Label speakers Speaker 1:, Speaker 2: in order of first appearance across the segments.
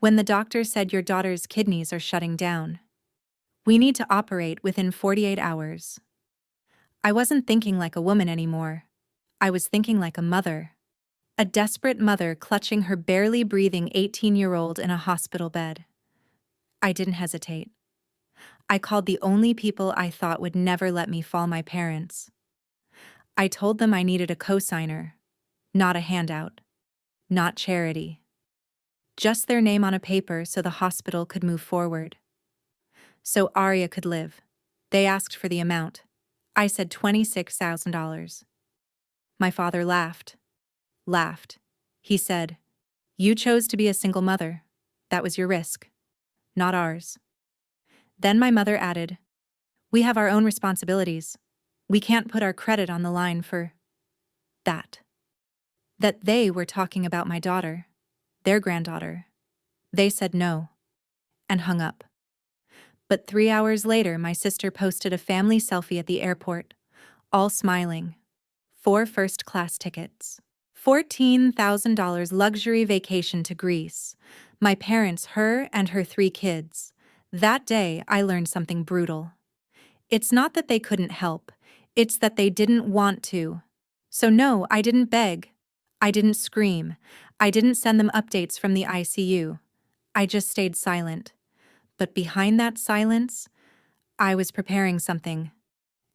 Speaker 1: When the doctor said your daughter's kidneys are shutting down. We need to operate within 48 hours. I wasn't thinking like a woman anymore. I was thinking like a mother. A desperate mother clutching her barely breathing 18-year-old in a hospital bed. I didn't hesitate. I called the only people I thought would never let me fall, my parents. I told them I needed a cosigner, not a handout, not charity. Just their name on a paper so the hospital could move forward. So Arya could live. They asked for the amount. I said $26,000. My father laughed. He said, "You chose to be a single mother. That was your risk, not ours." Then my mother added, "We have our own responsibilities. We can't put our credit on the line for that." That they were talking about my daughter, their granddaughter. They said no, and hung up. But 3 hours later, my sister posted a family selfie at the airport, all smiling. 4 first-class tickets. $14,000 luxury vacation to Greece. My parents, her and her 3 kids. That day, I learned something brutal. It's not that they couldn't help, it's that they didn't want to. So no, I didn't beg. I didn't scream. I didn't send them updates from the ICU. I just stayed silent. But behind that silence, I was preparing something.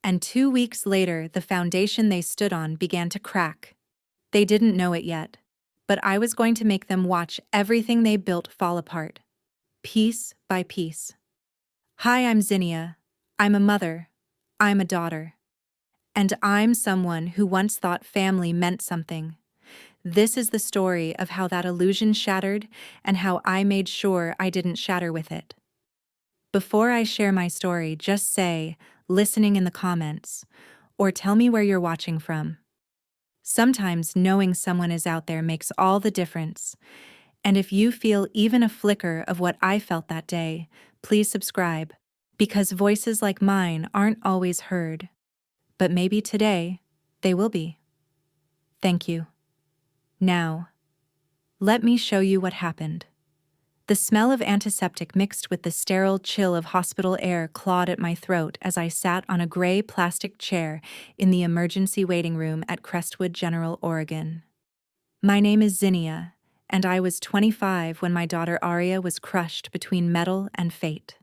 Speaker 1: And 2 weeks later, the foundation they stood on began to crack. They didn't know it yet, but I was going to make them watch everything they built fall apart, piece by piece. Hi, I'm Zinnia. I'm a mother. I'm a daughter. And I'm someone who once thought family meant something. This is the story of how that illusion shattered and how I made sure I didn't shatter with it. Before I share my story, just say, listening in the comments, or tell me where you're watching from. Sometimes knowing someone is out there makes all the difference. And if you feel even a flicker of what I felt that day, please subscribe, because voices like mine aren't always heard. But maybe today, they will be. Thank you. Now, let me show you what happened. The smell of antiseptic mixed with the sterile chill of hospital air clawed at my throat as I sat on a gray plastic chair in the emergency waiting room at Crestwood General, Oregon. My name is Zinnia, and I was 25 when my daughter Arya was crushed between metal and fate.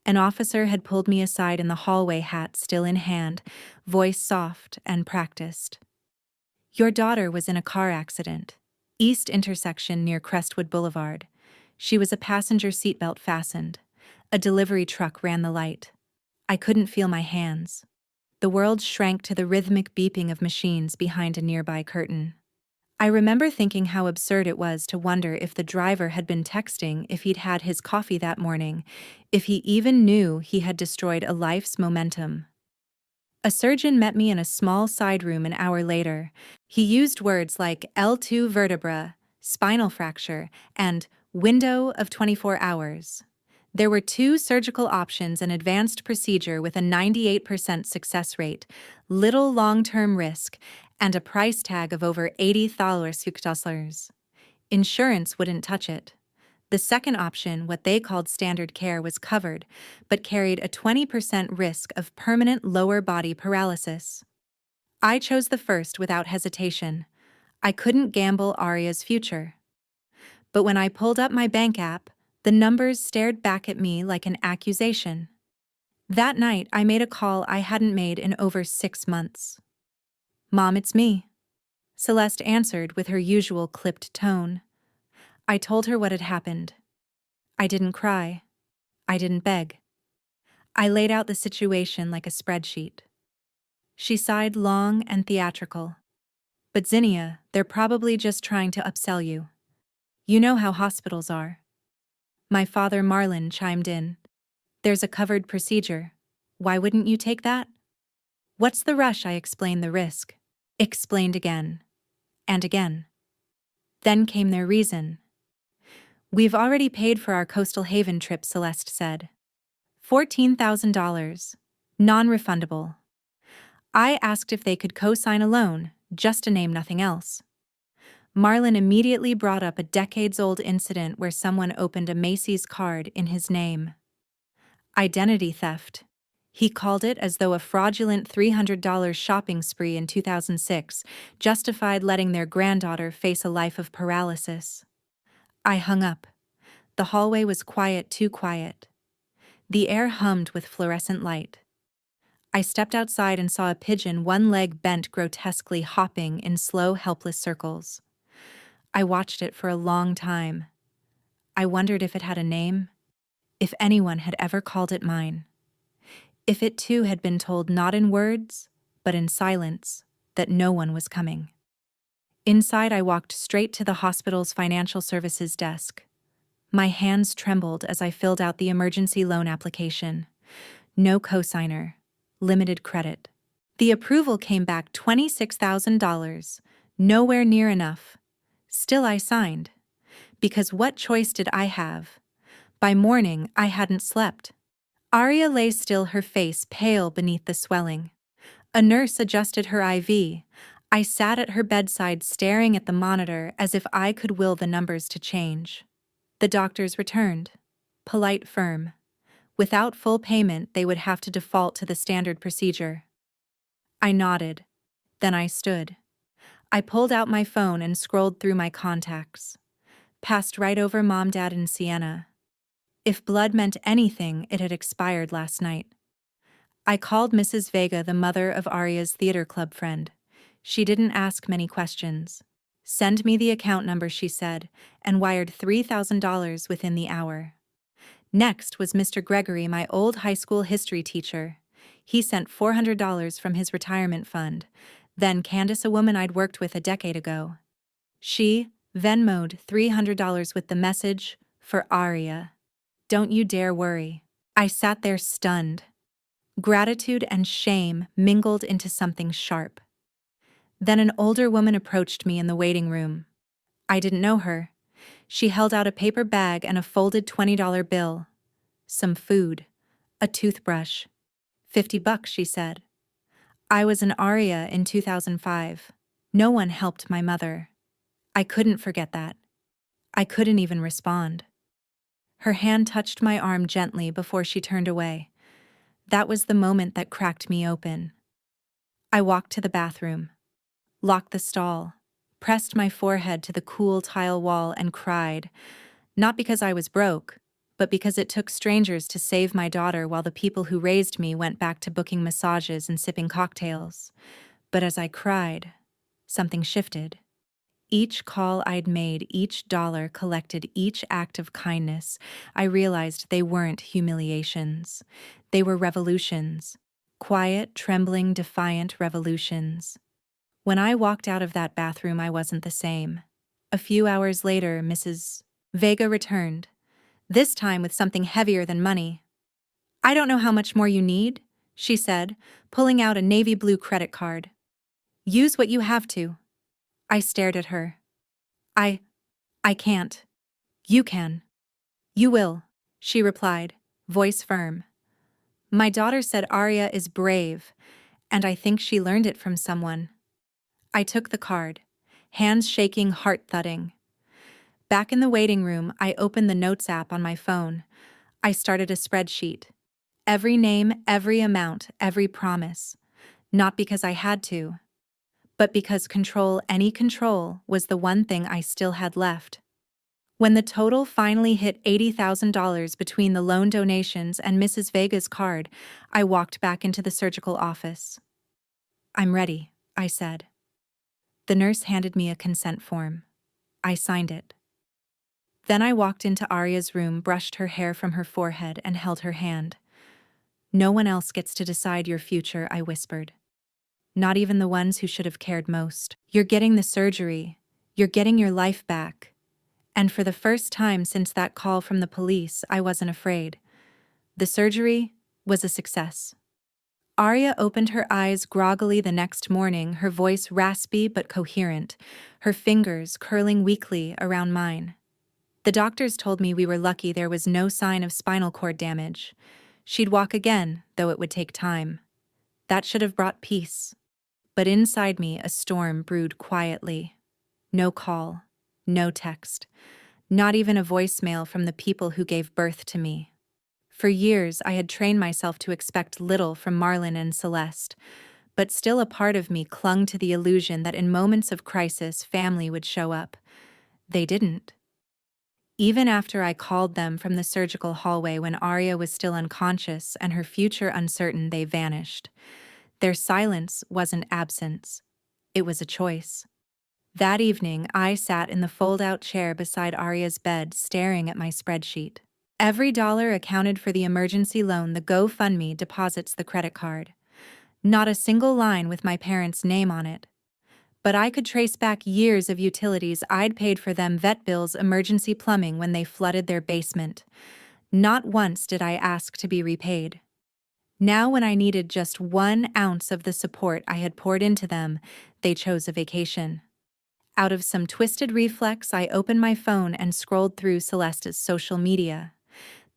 Speaker 1: An officer had pulled me aside in the hallway, hat still in hand, voice soft and practiced. "Your daughter was in a car accident, East intersection near Crestwood Boulevard. She was a passenger seatbelt fastened. A delivery truck ran the light. I couldn't feel my hands. The world shrank to the rhythmic beeping of machines behind a nearby curtain. I remember thinking how absurd it was to wonder if the driver had been texting, if he'd had his coffee that morning, if he even knew he had destroyed a life's momentum. A surgeon met me in a small side room an hour later. He used words like L2 vertebra, spinal fracture, and window of 24 hours. There were 2 surgical options, an advanced procedure with a 98% success rate, little long-term risk, and a price tag of over $80,000. Insurance wouldn't touch it. The second option, what they called standard care, was covered, but carried a 20% risk of permanent lower body paralysis. I chose the first without hesitation. I couldn't gamble Arya's future. But when I pulled up my bank app, the numbers stared back at me like an accusation. That night, I made a call I hadn't made in over 6 months. "Mom, it's me." Celeste answered with her usual clipped tone. I told her what had happened. I didn't cry. I didn't beg. I laid out the situation like a spreadsheet. She sighed long and theatrical. "But Zinnia, they're probably just trying to upsell you. You know how hospitals are." My father, Marlon, chimed in. "There's a covered procedure. Why wouldn't you take that?" "What's the rush?" I explained the risk. Explained again. And again. Then came their reason. "We've already paid for our Coastal Haven trip," Celeste said. $14,000. Non-refundable. I asked if they could co-sign a loan, just to name nothing else. Marlon immediately brought up a decades-old incident where someone opened a Macy's card in his name. Identity theft. He called it as though a fraudulent $300 shopping spree in 2006 justified letting their granddaughter face a life of paralysis. I hung up. The hallway was quiet, too quiet. The air hummed with fluorescent light. I stepped outside and saw a pigeon, one leg bent grotesquely, hopping in slow, helpless circles. I watched it for a long time. I wondered if it had a name, if anyone had ever called it mine. If it too had been told not in words, but in silence, that no one was coming. Inside, I walked straight to the hospital's financial services desk. My hands trembled as I filled out the emergency loan application. No cosigner, limited credit. The approval came back $26,000, nowhere near enough. Still, I signed. Because what choice did I have? By morning, I hadn't slept. Arya lay still, her face pale beneath the swelling. A nurse adjusted her IV. I sat at her bedside staring at the monitor as if I could will the numbers to change. The doctors returned. Polite, firm. Without full payment, they would have to default to the standard procedure. I nodded. Then I stood. I pulled out my phone and scrolled through my contacts. Passed right over Mom, Dad, and Sienna. If blood meant anything, it had expired last night. I called Mrs. Vega, the mother of Arya's theater club friend. She didn't ask many questions. Send me the account number, she said, and wired $3,000 within the hour. Next was Mr. Gregory, my old high school history teacher. He sent $400 from his retirement fund. Then Candace, a woman I'd worked with a decade ago. She Venmo'd $300 with the message, "For Arya. Don't you dare worry." I sat there stunned. Gratitude and shame mingled into something sharp. Then an older woman approached me in the waiting room. I didn't know her. She held out a paper bag and a folded $20 bill. Some food. A toothbrush. $50, she said. I was an Arya in 2005. No one helped my mother. I couldn't forget that. I couldn't even respond. Her hand touched my arm gently before she turned away. That was the moment that cracked me open. I walked to the bathroom, locked the stall, pressed my forehead to the cool tile wall and cried, not because I was broke, but because it took strangers to save my daughter while the people who raised me went back to booking massages and sipping cocktails. But as I cried, something shifted. Each call I'd made, each dollar collected, each act of kindness, I realized they weren't humiliations. They were revolutions. Quiet, trembling, defiant revolutions. When I walked out of that bathroom, I wasn't the same. A few hours later, Mrs. Vega returned, this time with something heavier than money. "I don't know how much more you need," she said, pulling out a navy blue credit card. "Use what you have to." I stared at her. I can't. You can. You will, she replied, voice firm. My daughter said Arya is brave, and I think she learned it from someone. I took the card, hands shaking, heart thudding. Back in the waiting room, I opened the Notes app on my phone. I started a spreadsheet. Every name, every amount, every promise. Not because I had to, but because control, any control, was the one thing I still had left. When the total finally hit $80,000 between the loan donations and Mrs. Vega's card, I walked back into the surgical office. "I'm ready," I said. The nurse handed me a consent form. I signed it. Then I walked into Arya's room, brushed her hair from her forehead, and held her hand. "No one else gets to decide your future," I whispered. "Not even the ones who should have cared most. You're getting the surgery. You're getting your life back." And for the first time since that call from the police, I wasn't afraid. The surgery was a success. Arya opened her eyes groggily the next morning, her voice raspy but coherent, her fingers curling weakly around mine. The doctors told me we were lucky there was no sign of spinal cord damage. She'd walk again, though it would take time. That should have brought peace. But inside me, a storm brewed quietly. No call, no text, not even a voicemail from the people who gave birth to me. For years, I had trained myself to expect little from Marlon and Celeste, but still a part of me clung to the illusion that in moments of crisis, family would show up. They didn't. Even after I called them from the surgical hallway when Arya was still unconscious and her future uncertain, they vanished. Their silence wasn't absence. It was a choice. That evening, I sat in the fold-out chair beside Arya's bed, staring at my spreadsheet. Every dollar accounted for the emergency loan the GoFundMe deposits the credit card. Not a single line with my parents' name on it. But I could trace back years of utilities I'd paid for them: vet bills, emergency plumbing when they flooded their basement. Not once did I ask to be repaid. Now, when I needed just 1 ounce of the support I had poured into them, they chose a vacation. Out of some twisted reflex, I opened my phone and scrolled through Celeste's social media.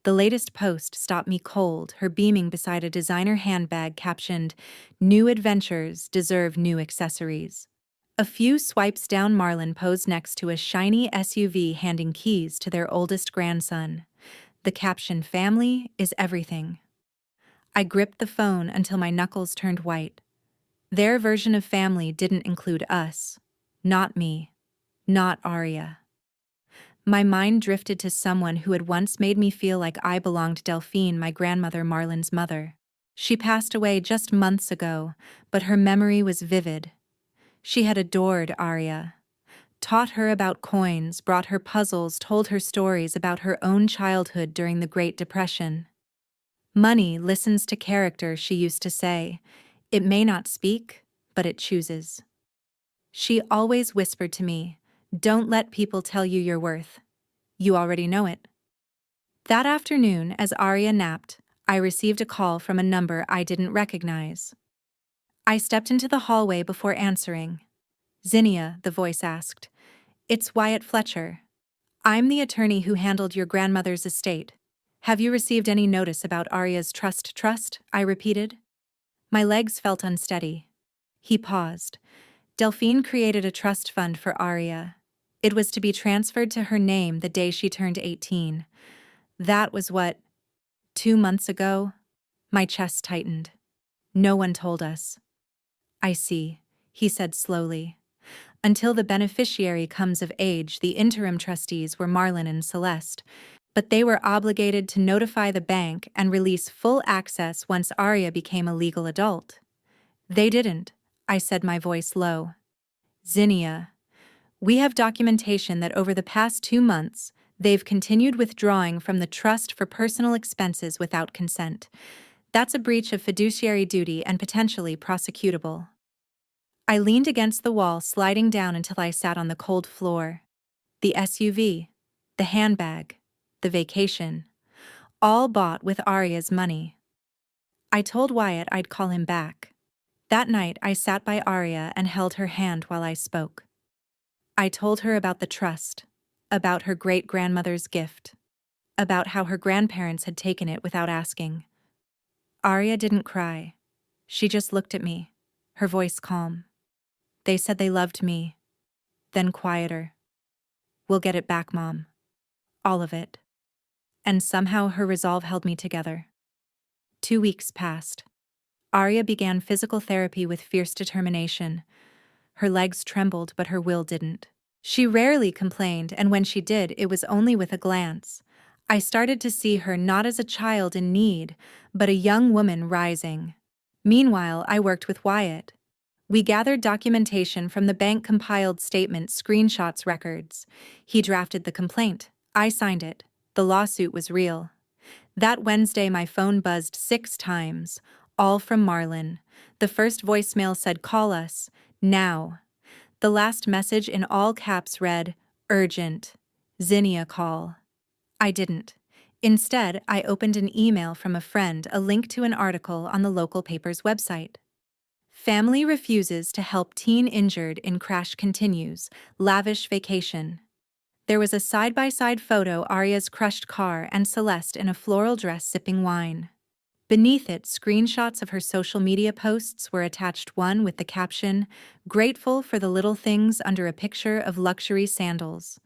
Speaker 1: The latest post stopped me cold, her beaming beside a designer handbag captioned, "New adventures deserve new accessories." A few swipes down, Marlon posed next to a shiny SUV handing keys to their oldest grandson. The caption, "Family is everything." I gripped the phone until my knuckles turned white. Their version of family didn't include us. Not me. Not Arya. My mind drifted to someone who had once made me feel like I belonged: Delphine, my grandmother, Marlon's mother. She passed away just months ago, but her memory was vivid. She had adored Arya, taught her about coins, brought her puzzles, told her stories about her own childhood during the Great Depression. "Money listens to character," she used to say. "It may not speak, but it chooses." She always whispered to me, "Don't let people tell you your worth. You already know it." That afternoon, as Arya napped, I received a call from a number I didn't recognize. I stepped into the hallway before answering. "Zinnia," the voice asked. "It's Wyatt Fletcher. I'm the attorney who handled your grandmother's estate. Have you received any notice about Arya's trust?" I repeated. My legs felt unsteady. He paused. "Delphine created a trust fund for Arya. It was to be transferred to her name the day she turned 18. That was what? 2 months ago?" My chest tightened. "No one told us." "I see," he said slowly. "Until the beneficiary comes of age, the interim trustees were Marlon and Celeste, but they were obligated to notify the bank and release full access once Arya became a legal adult. They didn't," I said, my voice low. "Zinnia, we have documentation that over the past 2 months, they've continued withdrawing from the trust for personal expenses without consent. That's a breach of fiduciary duty and potentially prosecutable." I leaned against the wall, sliding down until I sat on the cold floor. The SUV, the handbag, the vacation, all bought with Arya's money. I told Wyatt I'd call him back. That night, I sat by Arya and held her hand while I spoke. I told her about the trust, about her great-grandmother's gift, about how her grandparents had taken it without asking. Arya didn't cry. She just looked at me, her voice calm. "They said they loved me." Then quieter. "We'll get it back, Mom. All of it." And somehow her resolve held me together. 2 weeks passed. Arya began physical therapy with fierce determination. Her legs trembled, but her will didn't. She rarely complained, and when she did, it was only with a glance. I started to see her not as a child in need, but a young woman rising. Meanwhile, I worked with Wyatt. We gathered documentation from the bank, compiled statements, screenshots, records. He drafted the complaint. I signed it. The lawsuit was real. That Wednesday, my phone buzzed 6 times, all from Marlon. The first voicemail said, "Call us, now." The last message in all caps read, "Urgent. Zinnia, call." I didn't. Instead, I opened an email from a friend, a link to an article on the local paper's website. "Family refuses to help teen injured in crash continues, lavish vacation." There was a side-by-side photo: Arya's crushed car and Celeste in a floral dress sipping wine. Beneath it, screenshots of her social media posts were attached, one with the caption, "Grateful for the little things," under a picture of luxury sandals.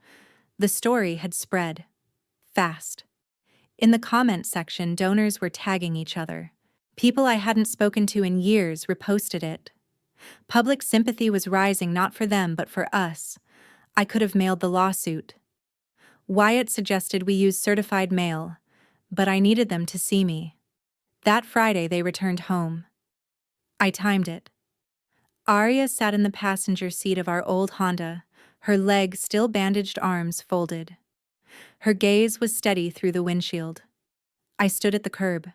Speaker 1: The story had spread fast. In the comment section, donors were tagging each other. People I hadn't spoken to in years reposted it. Public sympathy was rising, not for them but for us. I could have mailed the lawsuit. Wyatt suggested we use certified mail, but I needed them to see me. That Friday they returned home. I timed it. Arya sat in the passenger seat of our old Honda, her legs still bandaged, arms folded. Her gaze was steady through the windshield. I stood at the curb.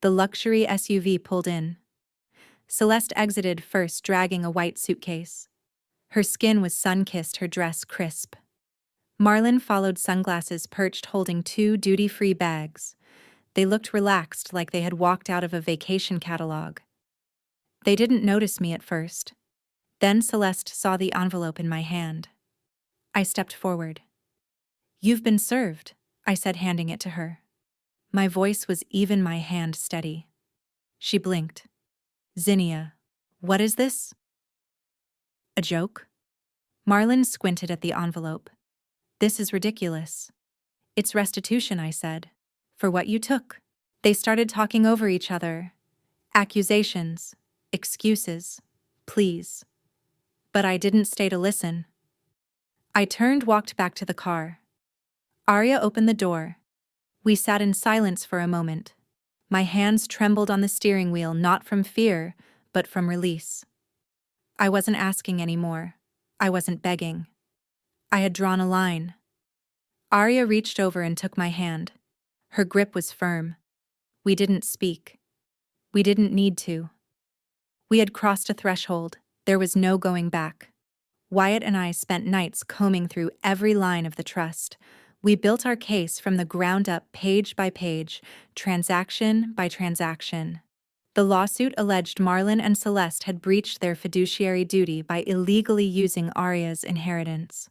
Speaker 1: The luxury SUV pulled in. Celeste exited first, dragging a white suitcase. Her skin was sun-kissed, her dress crisp. Marlon followed, sunglasses perched, holding two duty-free bags. They looked relaxed, like they had walked out of a vacation catalog. They didn't notice me at first. Then Celeste saw the envelope in my hand. I stepped forward. "You've been served," I said, handing it to her. My voice was even, my hand steady. She blinked. "Zinnia, what is this? A joke?" Marlon squinted at the envelope. "This is ridiculous." "It's restitution," I said, "for what you took." They started talking over each other. Accusations, excuses, pleas. But I didn't stay to listen. I turned, walked back to the car. Arya opened the door. We sat in silence for a moment. My hands trembled on the steering wheel, not from fear, but from release. I wasn't asking anymore. I wasn't begging. I had drawn a line. Arya reached over and took my hand. Her grip was firm. We didn't speak. We didn't need to. We had crossed a threshold. There was no going back. Wyatt and I spent nights combing through every line of the trust. We built our case from the ground up, page by page, transaction by transaction. The lawsuit alleged Marlon and Celeste had breached their fiduciary duty by illegally using Arya's inheritance.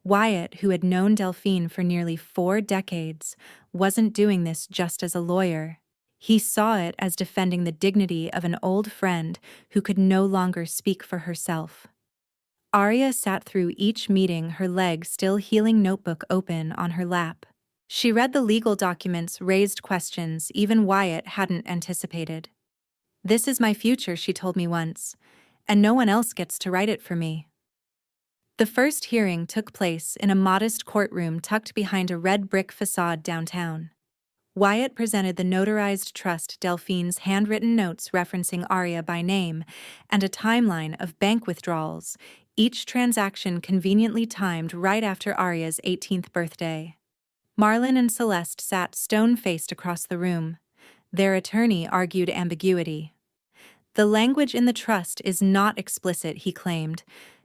Speaker 1: Wyatt, who had known Delphine for nearly 4 decades, wasn't doing this just as a lawyer. He saw it as defending the dignity of an old friend who could no longer speak for herself. Arya sat through each meeting, her leg still healing, notebook open on her lap. She read the legal documents, raised questions even Wyatt hadn't anticipated. "This is my future," she told me once, "and no one else gets to write it for me." The first hearing took place in a modest courtroom tucked behind a red brick facade downtown. Wyatt presented the notarized trust, Delphine's handwritten notes referencing Arya by name, and a timeline of bank withdrawals, each transaction conveniently timed right after Arya's 18th birthday. Marlon and Celeste sat stone-faced across the room. Their attorney argued ambiguity. "The language in the trust is not explicit," he claimed.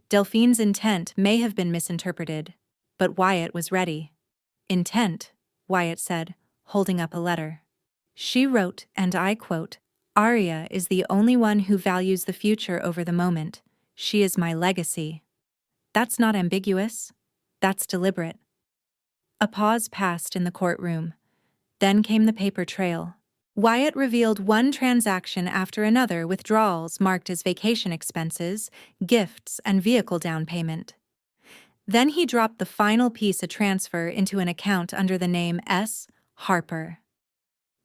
Speaker 1: "Delphine's intent may have been misinterpreted." But Wyatt was ready. "Intent," Wyatt said, holding up a letter. "She wrote, and I quote, 'Arya is the only one who values the future over the moment. She is my legacy.' That's not ambiguous. That's deliberate." A pause passed in the courtroom. Then came the paper trail. Wyatt revealed one transaction after another, withdrawals marked as vacation expenses, gifts, and vehicle down payment. Then he dropped the final piece, a transfer into an account under the name S. Harper.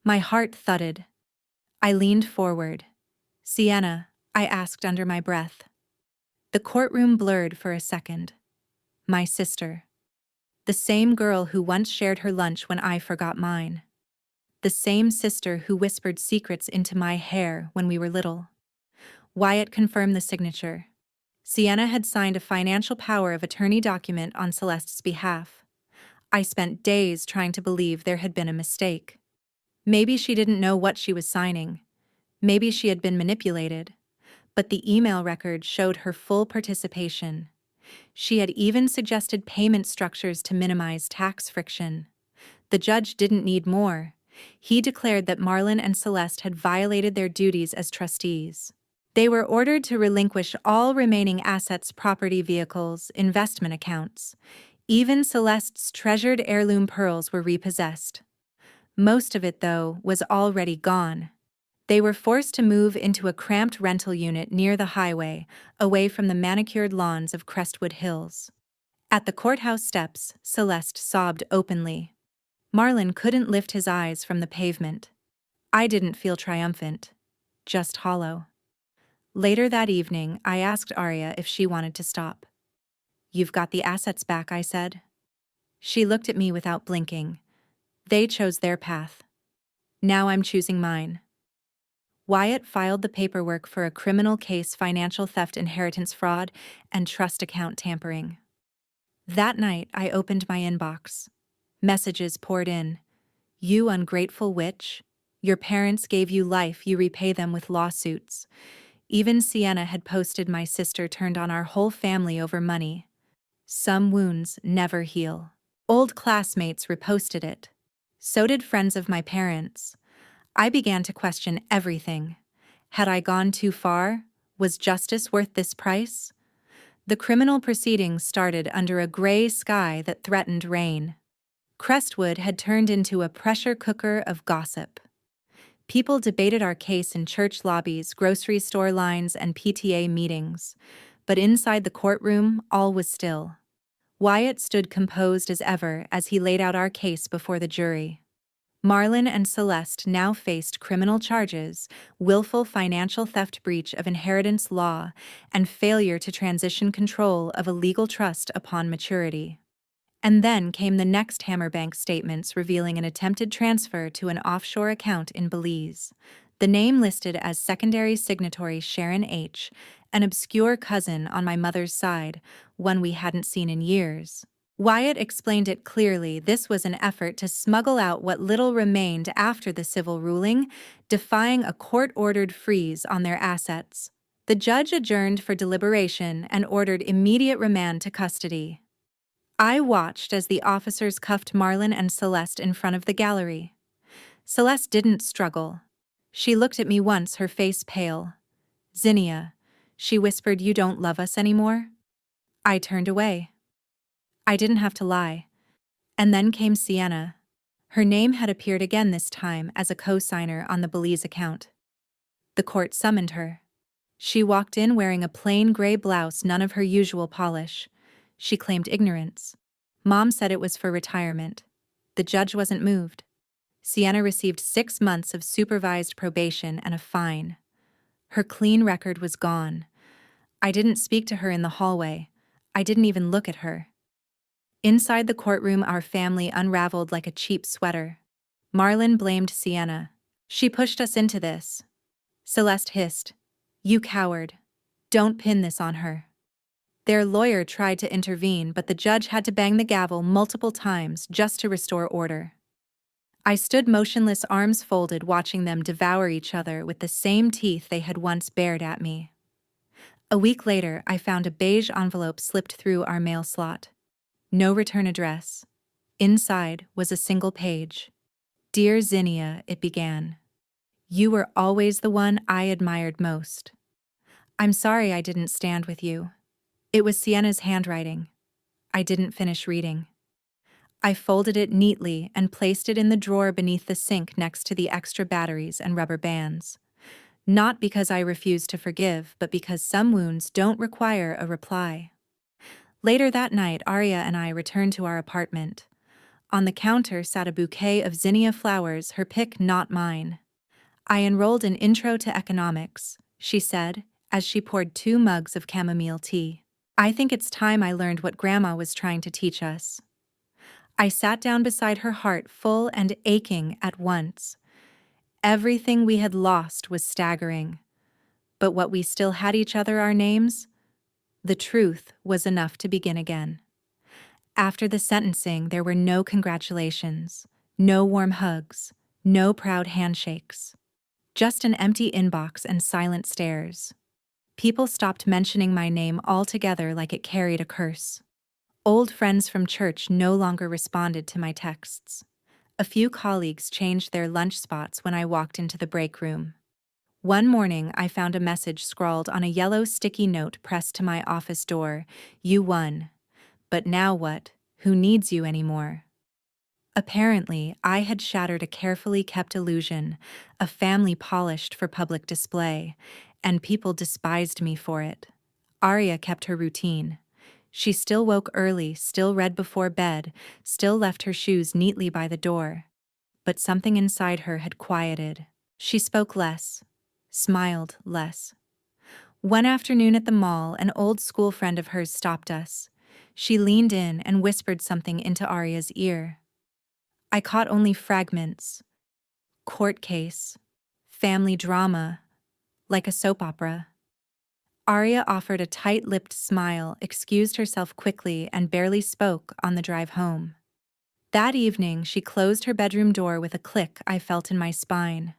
Speaker 1: My heart thudded. I leaned forward. "Sienna?" I asked under my breath. The courtroom blurred for a second. My sister. The same girl who once shared her lunch when I forgot mine. The same sister who whispered secrets into my hair when we were little. Wyatt confirmed the signature. Sienna had signed a financial power of attorney document on Celeste's behalf. I spent days trying to believe there had been a mistake. Maybe she didn't know what she was signing. Maybe she had been manipulated. But the email record showed her full participation. She had even suggested payment structures to minimize tax friction. The judge didn't need more. He declared that Marlon and Celeste had violated their duties as trustees. They were ordered to relinquish all remaining assets, property, vehicles, investment accounts. Even Celeste's treasured heirloom pearls were repossessed. Most of it, though, was already gone. They were forced to move into a cramped rental unit near the highway, away from the manicured lawns of Crestwood Hills. At the courthouse steps, Celeste sobbed openly. Marlon couldn't lift his eyes from the pavement. I didn't feel triumphant, just hollow. Later that evening, I asked Arya if she wanted to stop. "You've got the assets back," I said. She looked at me without blinking. They chose their path. Now I'm choosing mine. Wyatt filed the paperwork for a criminal case: financial theft, inheritance fraud, and trust account tampering. That night, I opened my inbox. Messages poured in. "You ungrateful witch. Your parents gave you life, you repay them with lawsuits." Even Sienna had posted, "My sister turned on our whole family over money. Some wounds never heal." Old classmates reposted it. So did friends of my parents. I began to question everything. Had I gone too far? Was justice worth this price? The criminal proceedings started under a gray sky that threatened rain. Crestwood had turned into a pressure cooker of gossip. People debated our case in church lobbies, grocery store lines, and PTA meetings. But inside the courtroom, all was still. Wyatt stood composed as ever as he laid out our case before the jury. Marlon and Celeste now faced criminal charges: willful financial theft, breach of inheritance law, and failure to transition control of a legal trust upon maturity. And then came the next Hammerbank statements revealing an attempted transfer to an offshore account in Belize. The name listed as secondary signatory Sharon H., an obscure cousin on my mother's side, one we hadn't seen in years. Wyatt explained it clearly: this was an effort to smuggle out what little remained after the civil ruling, defying a court-ordered freeze on their assets. The judge adjourned for deliberation and ordered immediate remand to custody. I watched as the officers cuffed Marlon and Celeste in front of the gallery. Celeste didn't struggle. She looked at me once, her face pale. "Zinnia," she whispered, "you don't love us anymore?" I turned away. I didn't have to lie. And then came Sienna. Her name had appeared again, this time as a co-signer on the Belize account. The court summoned her. She walked in wearing a plain gray blouse, none of her usual polish. She claimed ignorance. Mom said it was for retirement. The judge wasn't moved. Sienna received 6 months of supervised probation and a fine. Her clean record was gone. I didn't speak to her in the hallway. I didn't even look at her. Inside the courtroom, our family unraveled like a cheap sweater. Marlon blamed Sienna. "She pushed us into this." Celeste hissed, "You coward. Don't pin this on her." Their lawyer tried to intervene, but the judge had to bang the gavel multiple times just to restore order. I stood motionless, arms folded, watching them devour each other with the same teeth they had once bared at me. A week later, I found a beige envelope slipped through our mail slot. No return address. Inside was a single page. "Dear Zinnia," it began. "You were always the one I admired most. I'm sorry I didn't stand with you." It was Sienna's handwriting. I didn't finish reading. I folded it neatly and placed it in the drawer beneath the sink next to the extra batteries and rubber bands. Not because I refused to forgive, but because some wounds don't require a reply. Later that night, Arya and I returned to our apartment. On the counter sat a bouquet of zinnia flowers, her pick, not mine. "I enrolled in Intro to Economics," she said, as she poured 2 mugs of chamomile tea. "I think it's time I learned what Grandma was trying to teach us." I sat down beside her, heart full and aching at once. Everything we had lost was staggering. But what we still had, each other, our names, the truth was enough to begin again. After the sentencing, there were no congratulations, no warm hugs, no proud handshakes. Just an empty inbox and silent stares. People stopped mentioning my name altogether, like it carried a curse. Old friends from church no longer responded to my texts. A few colleagues changed their lunch spots when I walked into the break room. One morning, I found a message scrawled on a yellow sticky note pressed to my office door: "You won. But now what? Who needs you anymore?" Apparently, I had shattered a carefully kept illusion, a family polished for public display, and people despised me for it. Arya kept her routine. She still woke early, still read before bed, still left her shoes neatly by the door. But something inside her had quieted. She spoke less, smiled less. One afternoon at the mall, an old school friend of hers stopped us. She leaned in and whispered something into Arya's ear. I caught only fragments. Court case, family drama, like a soap opera. Arya offered a tight-lipped smile, excused herself quickly, and barely spoke on the drive home. That evening, she closed her bedroom door with a click I felt in my spine.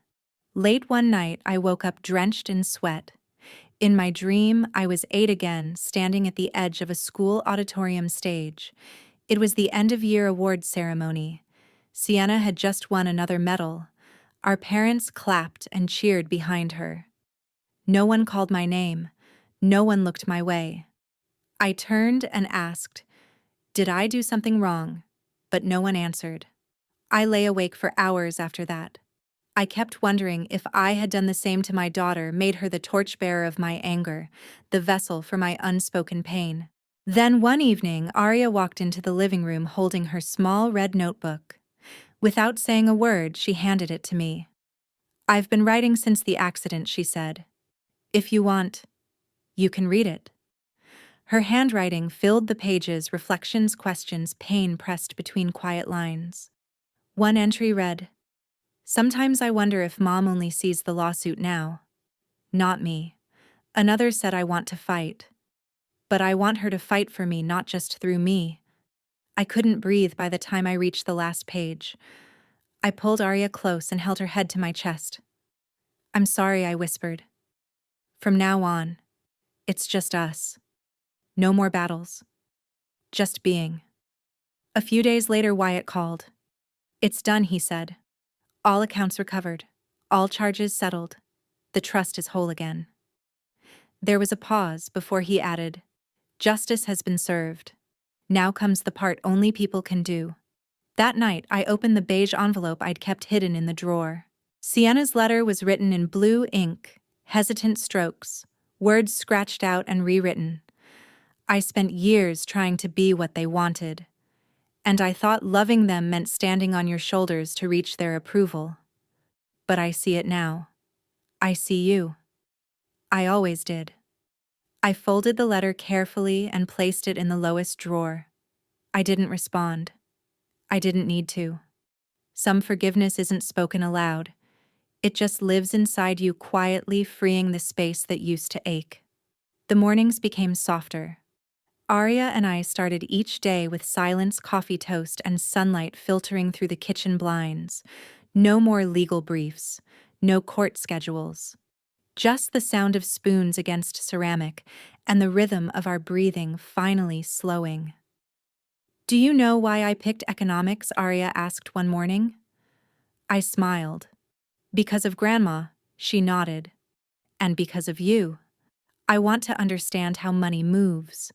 Speaker 1: Late one night, I woke up drenched in sweat. In my dream, I was 8 again, standing at the edge of a school auditorium stage. It was the end-of-year awards ceremony. Sienna had just won another medal. Our parents clapped and cheered behind her. No one called my name. No one looked my way. I turned and asked, "Did I do something wrong?" But no one answered. I lay awake for hours after that. I kept wondering if I had done the same to my daughter, made her the torchbearer of my anger, the vessel for my unspoken pain. Then one evening, Arya walked into the living room holding her small red notebook. Without saying a word, she handed it to me. "I've been writing since the accident," she said. "If you want, you can read it." Her handwriting filled the pages, reflections, questions, pain pressed between quiet lines. One entry read, "Sometimes I wonder if Mom only sees the lawsuit now. Not me." Another said, "I want to fight. But I want her to fight for me, not just through me." I couldn't breathe by the time I reached the last page. I pulled Arya close and held her head to my chest. "I'm sorry," I whispered. "From now on, it's just us. No more battles. Just being." A few days later, Wyatt called. "It's done," he said. "All accounts recovered. All charges settled. The trust is whole again." There was a pause before he added, "Justice has been served. Now comes the part only people can do." That night, I opened the beige envelope I'd kept hidden in the drawer. Sienna's letter was written in blue ink, hesitant strokes, words scratched out and rewritten. I spent years trying to be what they wanted, and I thought loving them meant standing on your shoulders to reach their approval. But I see it now. I see you. I always did. I folded the letter carefully and placed it in the lowest drawer. I didn't respond. I didn't need to. Some forgiveness isn't spoken aloud. It just lives inside you quietly, freeing the space that used to ache. The mornings became softer. Arya and I started each day with silence, coffee toast, and sunlight filtering through the kitchen blinds. No more legal briefs, no court schedules. Just the sound of spoons against ceramic and the rhythm of our breathing finally slowing. "Do you know why I picked economics?" Arya asked one morning. I smiled. "Because of Grandma," she nodded. "And because of you. I want to understand how money moves,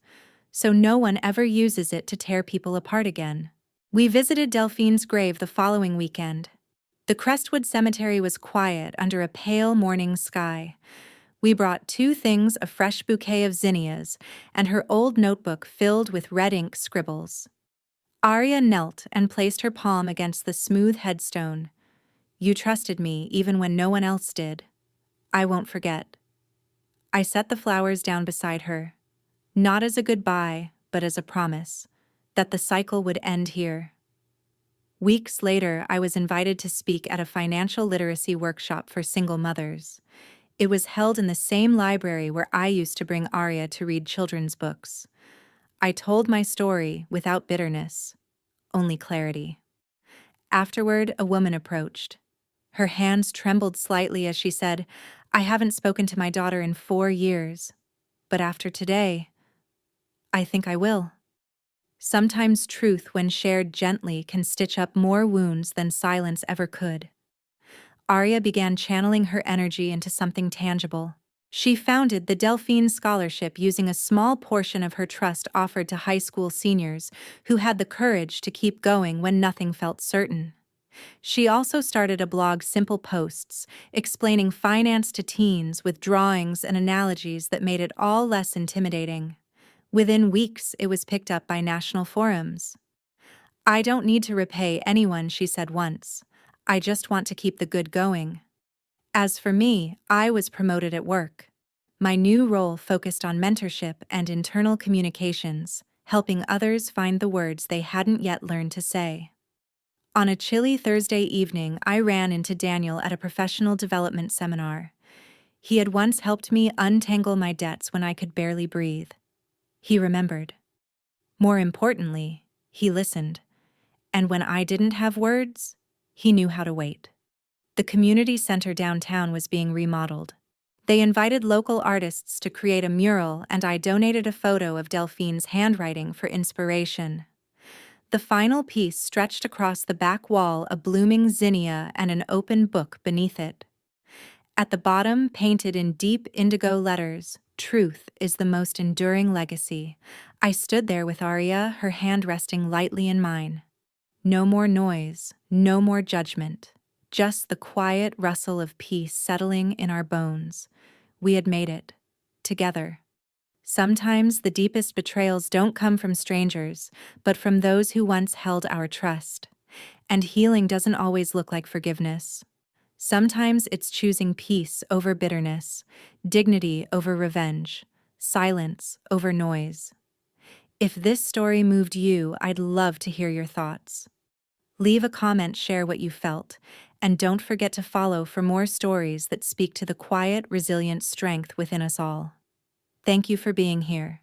Speaker 1: so no one ever uses it to tear people apart again." We visited Delphine's grave the following weekend. The Crestwood Cemetery was quiet under a pale morning sky. We brought 2 things, a fresh bouquet of zinnias and her old notebook filled with red ink scribbles. Arya knelt and placed her palm against the smooth headstone. "You trusted me even when no one else did. I won't forget." I set the flowers down beside her, not as a goodbye, but as a promise that the cycle would end here. Weeks later, I was invited to speak at a financial literacy workshop for single mothers. It was held in the same library where I used to bring Arya to read children's books. I told my story without bitterness, only clarity. Afterward, a woman approached. Her hands trembled slightly as she said, "I haven't spoken to my daughter in 4 years, but after today, I think I will." Sometimes truth, when shared gently, can stitch up more wounds than silence ever could. Arya began channeling her energy into something tangible. She founded the Delphine Scholarship using a small portion of her trust offered to high school seniors who had the courage to keep going when nothing felt certain. She also started a blog, Simple Posts, explaining finance to teens with drawings and analogies that made it all less intimidating. Within weeks, it was picked up by national forums. "I don't need to repay anyone," she said once. "I just want to keep the good going." As for me, I was promoted at work. My new role focused on mentorship and internal communications, helping others find the words they hadn't yet learned to say. On a chilly Thursday evening, I ran into Daniel at a professional development seminar. He had once helped me untangle my debts when I could barely breathe. He remembered. More importantly, he listened. And when I didn't have words, he knew how to wait. The community center downtown was being remodeled. They invited local artists to create a mural, and I donated a photo of Delphine's handwriting for inspiration. The final piece stretched across the back wall, a blooming zinnia and an open book beneath it. At the bottom, painted in deep indigo letters, "Truth is the most enduring legacy." I stood there with Arya, her hand resting lightly in mine. No more noise, no more judgment. Just the quiet rustle of peace settling in our bones. We had made it. Together. Sometimes the deepest betrayals don't come from strangers, but from those who once held our trust. And healing doesn't always look like forgiveness. Sometimes it's choosing peace over bitterness, dignity over revenge, silence over noise. If this story moved you, I'd love to hear your thoughts. Leave a comment, share what you felt, and don't forget to follow for more stories that speak to the quiet, resilient strength within us all. Thank you for being here.